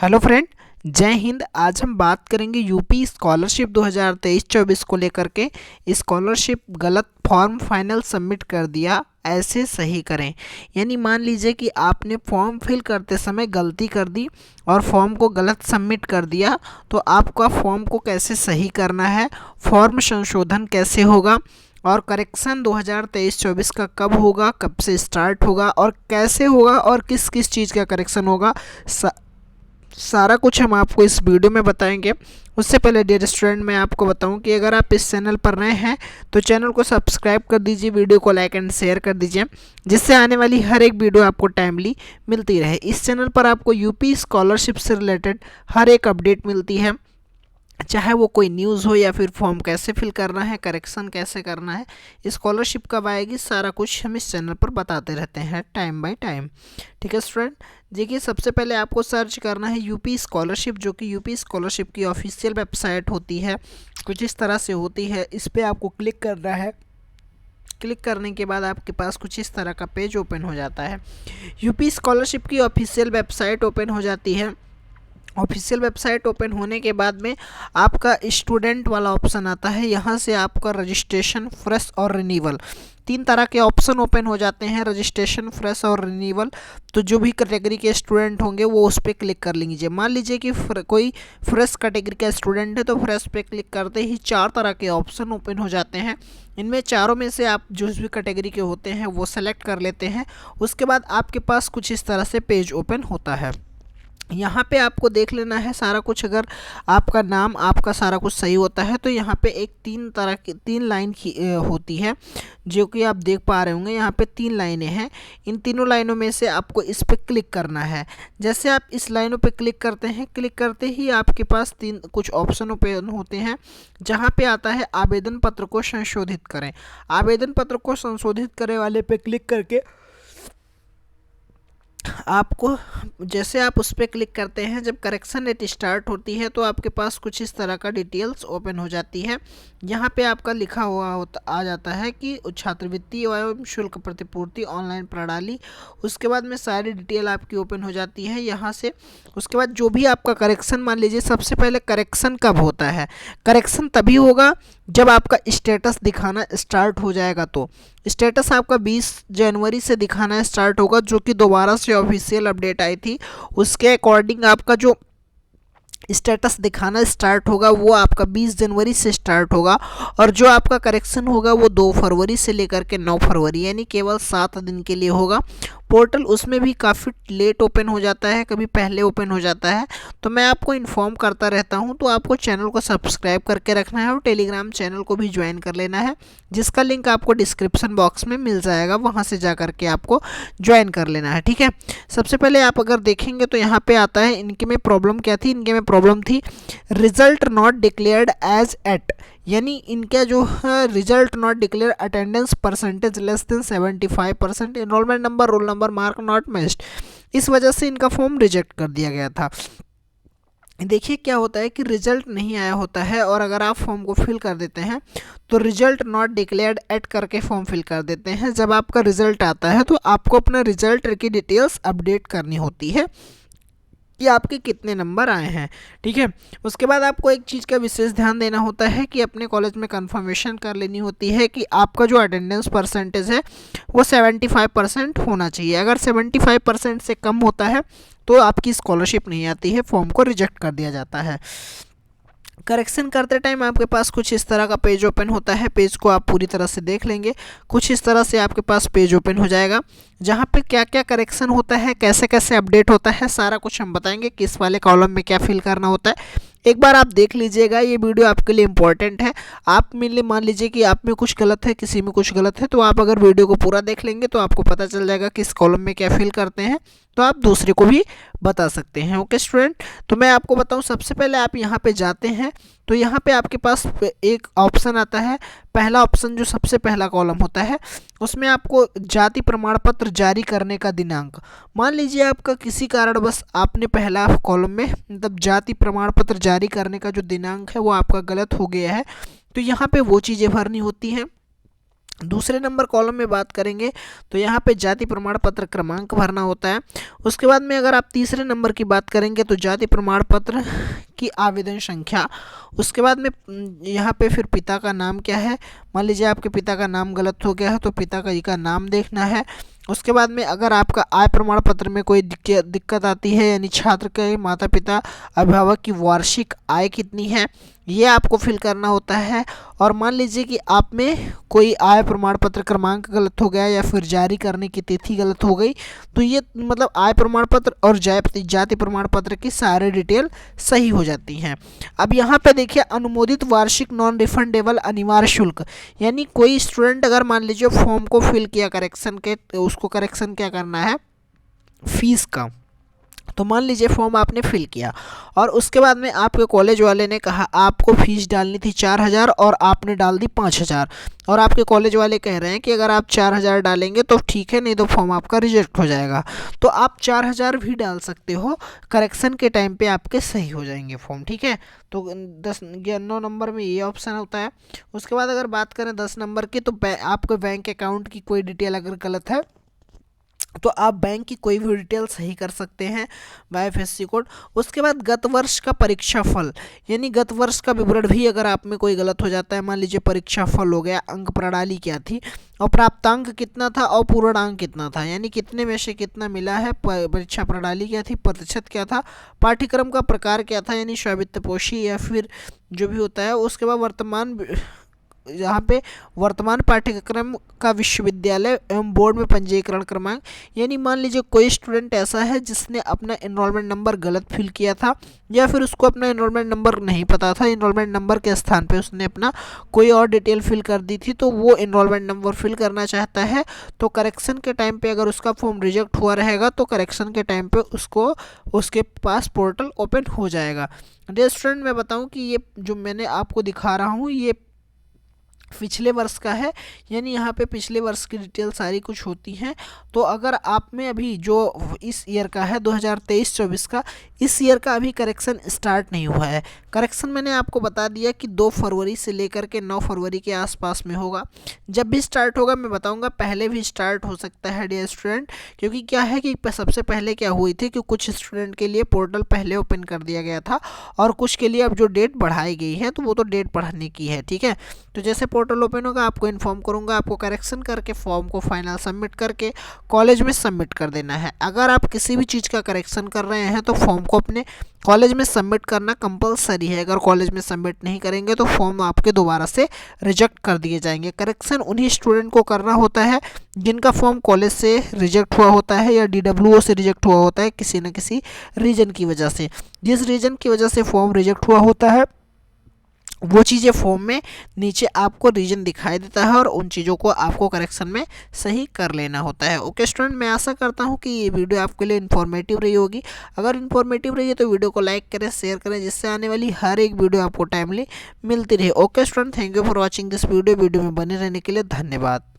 Hello friend, जय हिंद। आज हम बात करेंगे यूपी स्कॉलरशिप 2023-24 को लेकर के। स्कॉलरशिप गलत फॉर्म फाइनल सबमिट कर दिया, ऐसे सही करें। यानी मान लीजिए कि आपने फॉर्म फिल करते समय गलती कर दी और फॉर्म को गलत सबमिट कर दिया, तो आपका फॉर्म को कैसे सही करना है, फॉर्म संशोधन कैसे होगा और करेक्शन 2023-24 का कब होगा, कब से स्टार्ट होगा और कैसे होगा और किस किस चीज़ का करेक्शन होगा, सारा कुछ हम आपको इस वीडियो में बताएंगे। उससे पहले डियर स्टूडेंट, मैं आपको बताऊं कि अगर आप इस चैनल पर नए हैं तो चैनल को सब्सक्राइब कर दीजिए, वीडियो को लाइक एंड शेयर कर दीजिए, जिससे आने वाली हर एक वीडियो आपको टाइमली मिलती रहे। इस चैनल पर आपको यूपी स्कॉलरशिप से रिलेटेड हर एक अपडेट मिलती है, चाहे वो कोई न्यूज़ हो या फिर फॉर्म कैसे फिल करना है, करेक्शन कैसे करना है, स्कॉलरशिप कब आएगी, सारा कुछ हम इस चैनल पर बताते रहते हैं टाइम बाय टाइम। ठीक है स्टूडेंट, देखिए सबसे पहले आपको सर्च करना है यूपी स्कॉलरशिप, जो कि यूपी स्कॉलरशिप की ऑफिशियल वेबसाइट होती है, कुछ इस तरह से होती है। इस पर आपको क्लिक करना है। क्लिक करने के बाद आपके पास कुछ इस तरह का पेज ओपन हो जाता है। यूपी स्कॉलरशिप की ऑफिशियल वेबसाइट ओपन हो जाती है। ऑफिशियल वेबसाइट ओपन होने के बाद में आपका स्टूडेंट वाला ऑप्शन आता है। यहाँ से आपका रजिस्ट्रेशन, फ्रेश और रिन्यूअल, तीन तरह के ऑप्शन ओपन हो जाते हैं, रजिस्ट्रेशन, फ्रेश और रिन्यूअल। तो जो भी कैटेगरी के स्टूडेंट होंगे वो उस पर क्लिक कर लीजिए। मान लीजिए कि कोई फ्रेश कैटेगरी का स्टूडेंट है तो फ्रेश पे क्लिक करते ही चार तरह के ऑप्शन ओपन हो जाते हैं। इनमें चारों में से आप जो भी कैटेगरी के होते हैं वो सेलेक्ट कर लेते हैं। उसके बाद आपके पास कुछ इस तरह से पेज ओपन होता है। यहाँ पे आपको देख लेना है सारा कुछ। अगर आपका नाम, आपका सारा कुछ सही होता है तो यहाँ पे एक तीन लाइन की होती है, जो कि आप देख पा रहे होंगे। यहाँ पे तीन लाइनें हैं। इन तीनों लाइनों में से आपको इस पे क्लिक करना है। जैसे आप इस लाइनों पे क्लिक करते हैं, क्लिक करते ही आपके पास कुछ ऑप्शन ओपन होते हैं, जहाँ पे आता है आवेदन पत्र को संशोधित करें। आवेदन पत्र को संशोधित करें वाले पे क्लिक करके आपको, जैसे आप उस पर क्लिक करते हैं, जब करेक्शन डेट स्टार्ट होती है तो आपके पास कुछ इस तरह का डिटेल्स ओपन हो जाती है। यहाँ पे आपका लिखा हुआ आ जाता है कि छात्रवृत्ति एवं शुल्क प्रतिपूर्ति ऑनलाइन प्रणाली। उसके बाद में सारी डिटेल आपकी ओपन हो जाती है यहाँ से। उसके बाद जो भी आपका करेक्शन, मान लीजिए सबसे पहले करेक्शन कब होता है, करेक्शन तभी होगा जब आपका स्टेटस दिखाना स्टार्ट हो जाएगा। तो स्टेटस आपका 20 जनवरी से दिखाना स्टार्ट होगा, जो कि दोबारा से ऑफिशियल अपडेट आई थी। उसके अकॉर्डिंग आपका जो स्टेटस दिखाना स्टार्ट होगा वो आपका 20 जनवरी से स्टार्ट होगा, और जो आपका करेक्शन होगा वो 2 फरवरी से लेकर के 9 फरवरी, यानी केवल 7 दिन के लिए होगा। पोर्टल उसमें भी काफ़ी लेट ओपन हो जाता है, कभी पहले ओपन हो जाता है, तो मैं आपको इन्फॉर्म करता रहता हूं। तो आपको चैनल को सब्सक्राइब करके रखना है और टेलीग्राम चैनल को भी ज्वाइन कर लेना है, जिसका लिंक आपको डिस्क्रिप्शन बॉक्स में मिल जाएगा, वहां से जा करके आपको ज्वाइन कर लेना है। ठीक है, सबसे पहले आप अगर देखेंगे तो यहाँ पे आता है, इनके में प्रॉब्लम क्या थी, इनके में प्रॉब्लम थी result not declared as at, यानी इनका जो है result not declare, attendance percentage less than 75%, enrolment number, roll number, mark not matched. इस वजह से इनका फॉर्म रिजेक्ट कर दिया गया था। देखिए क्या होता है कि रिजल्ट नहीं आया होता है, और अगर आप फॉर्म को फिल कर देते हैं तो रिजल्ट नॉट डिक्लेयर्ड एट करके फॉर्म फिल कर देते हैं। जब आपका रिजल्ट आता है तो आपको अपना रिजल्ट की डिटेल्स अपडेट करनी होती है कि आपके कितने नंबर आए हैं। ठीक है, उसके बाद आपको एक चीज़ का विशेष ध्यान देना होता है कि अपने कॉलेज में कंफर्मेशन कर लेनी होती है कि आपका जो अटेंडेंस परसेंटेज है वो 75% होना चाहिए। अगर 75% से कम होता है तो आपकी स्कॉलरशिप नहीं आती है, फॉर्म को रिजेक्ट कर दिया जाता है। करेक्शन करते टाइम आपके पास कुछ इस तरह का पेज ओपन होता है। पेज को आप पूरी तरह से देख लेंगे, कुछ इस तरह से आपके पास पेज ओपन हो जाएगा, जहाँ पे क्या क्या करेक्शन होता है, कैसे कैसे अपडेट होता है, सारा कुछ हम बताएंगे, किस वाले कॉलम में क्या फिल करना होता है। एक बार आप देख लीजिएगा, ये वीडियो आपके लिए इंपॉर्टेंट है। आप मान लीजिए कि आप में कुछ गलत है, किसी में कुछ गलत है, तो आप अगर वीडियो को पूरा देख लेंगे तो आपको पता चल जाएगा किस कॉलम में क्या फिल करते हैं, तो आप दूसरे को भी बता सकते हैं। ओके स्टूडेंट, तो मैं आपको बताऊं, सबसे पहले आप यहाँ पे जाते हैं तो यहाँ पे आपके पास एक ऑप्शन आता है। पहला ऑप्शन जो सबसे पहला कॉलम होता है, उसमें आपको जाति प्रमाण पत्र जारी करने का दिनांक, मान लीजिए आपका किसी कारण बस आपने पहला कॉलम में मतलब जाति प्रमाण पत्र जारी करने का जो दिनांक है वो आपका गलत हो गया है, तो यहाँ पे वो चीज़ें भरनी होती हैं। दूसरे नंबर कॉलम में बात करेंगे तो यहाँ पे जाति प्रमाण पत्र क्रमांक भरना होता है। उसके बाद में अगर आप तीसरे नंबर की बात करेंगे तो जाति प्रमाण पत्र की आवेदन संख्या। उसके बाद में यहाँ पे फिर पिता का नाम क्या है, मान लीजिए आपके पिता का नाम गलत हो गया है तो पिता का जी का नाम देखना है। उसके बाद में अगर आपका आय प्रमाण पत्र में कोई दिक्कत आती है, यानी छात्र के माता पिता अभिभावक की वार्षिक आय कितनी है, ये आपको फिल करना होता है। और मान लीजिए कि आप में कोई आय प्रमाण पत्र क्रमांक गलत हो गया या फिर जारी करने की तिथि गलत हो गई, तो ये मतलब आय प्रमाण पत्र और जाति प्रमाण पत्र की सारे डिटेल सही हो जाती हैं। अब यहाँ पे देखिए अनुमोदित वार्षिक नॉन रिफंडेबल अनिवार्य शुल्क, यानी कोई स्टूडेंट अगर मान लीजिए फॉर्म को फिल किया करेक्शन के, उसको करेक्शन क्या करना है फीस का। तो मान लीजिए फॉर्म आपने फिल किया और उसके बाद में आपके कॉलेज वाले ने कहा आपको फीस डालनी थी 4000 और आपने डाल दी 5000, और आपके कॉलेज वाले कह रहे हैं कि अगर आप 4000 डालेंगे तो ठीक है, नहीं तो फॉर्म आपका रिजेक्ट हो जाएगा। तो आप 4000 भी डाल सकते हो, करेक्शन के टाइम पे आपके सही हो जाएंगे फॉर्म, ठीक है। तो 9 नंबर में ये ऑप्शन होता है। उसके बाद अगर बात करें 10 नंबर की, तो आपके बैंक अकाउंट की कोई डिटेल अगर गलत है तो आप बैंक की कोई भी डिटेल सही कर सकते हैं IFSC कोड। उसके बाद गत वर्ष का परीक्षा फल, यानी गत वर्ष का विवरण भी अगर आप में कोई गलत हो जाता है, मान लीजिए परीक्षा फल हो गया, अंक प्रणाली क्या थी और प्राप्तांक कितना था और पूर्णांक कितना था, यानी कितने में से कितना मिला है, परीक्षा प्रणाली क्या थी, प्रतिशत क्या था, पाठ्यक्रम का प्रकार क्या था, यानी स्वावित्तपोषी या फिर जो भी होता है। उसके बाद वर्तमान यहाँ पे वर्तमान पाठ्यक्रम का विश्वविद्यालय एवं बोर्ड में पंजीकरण क्रमांक, यानी मान लीजिए कोई स्टूडेंट ऐसा है जिसने अपना एनरोलमेंट नंबर गलत फिल किया था या फिर उसको अपना एनरोलमेंट नंबर नहीं पता था, एनरोलमेंट नंबर के स्थान पे उसने अपना कोई और डिटेल फिल कर दी थी, तो वो एनरोलमेंट नंबर फिल करना चाहता है। तो करेक्शन के टाइम पे अगर उसका फॉर्म रिजेक्ट हुआ रहेगा तो करेक्शन के टाइम पे उसको उसके पास पोर्टल ओपन हो जाएगा। डियर स्टूडेंट, मैं बताऊँ कि ये जो मैंने आपको दिखा रहा हूँ ये पिछले वर्ष का है, यानी यहाँ पे पिछले वर्ष की डिटेल सारी कुछ होती हैं। तो अगर आप में अभी जो इस ईयर का है 2023-24 का, इस ईयर का अभी करेक्शन स्टार्ट नहीं हुआ है। करेक्शन मैंने आपको बता दिया कि 2 फरवरी से लेकर के 9 फरवरी के आसपास में होगा। जब भी स्टार्ट होगा मैं बताऊंगा, पहले भी स्टार्ट हो सकता है डियर स्टूडेंट, क्योंकि क्या है कि सबसे पहले क्या हुई थी कि कुछ स्टूडेंट के लिए पोर्टल पहले ओपन कर दिया गया था और कुछ के लिए अब जो डेट बढ़ाई गई है तो वो तो डेट बढ़ाने की है, ठीक है। तो जैसे पोर्टल ओपन होगा आपको इन्फॉर्म करूंगा, आपको करेक्शन करके फॉर्म को फाइनल सबमिट करके कॉलेज में सबमिट कर देना है। अगर आप किसी भी चीज़ का करेक्शन कर रहे हैं तो फॉर्म को अपने कॉलेज में सबमिट करना कंपलसरी है। अगर कॉलेज में सबमिट नहीं करेंगे तो फॉर्म आपके दोबारा से रिजेक्ट कर दिए जाएंगे। करेक्शन उन्हीं स्टूडेंट को करना होता है जिनका फॉर्म कॉलेज से रिजेक्ट हुआ होता है या DWO से रिजेक्ट हुआ होता है किसी न किसी रीजन की वजह से। जिस रीजन की वजह से फॉर्म रिजेक्ट हुआ होता है वो चीज़ें फॉर्म में नीचे आपको रीजन दिखाई देता है और उन चीज़ों को आपको करेक्शन में सही कर लेना होता है। ओके स्टूडेंट, मैं आशा करता हूँ कि ये वीडियो आपके लिए इन्फॉर्मेटिव रही होगी। अगर इन्फॉर्मेटिव रही है तो वीडियो को लाइक करें, शेयर करें, जिससे आने वाली हर एक वीडियो आपको टाइमली मिलती रहे। Okay student, thank you for watching this video में बने रहने के लिए धन्यवाद।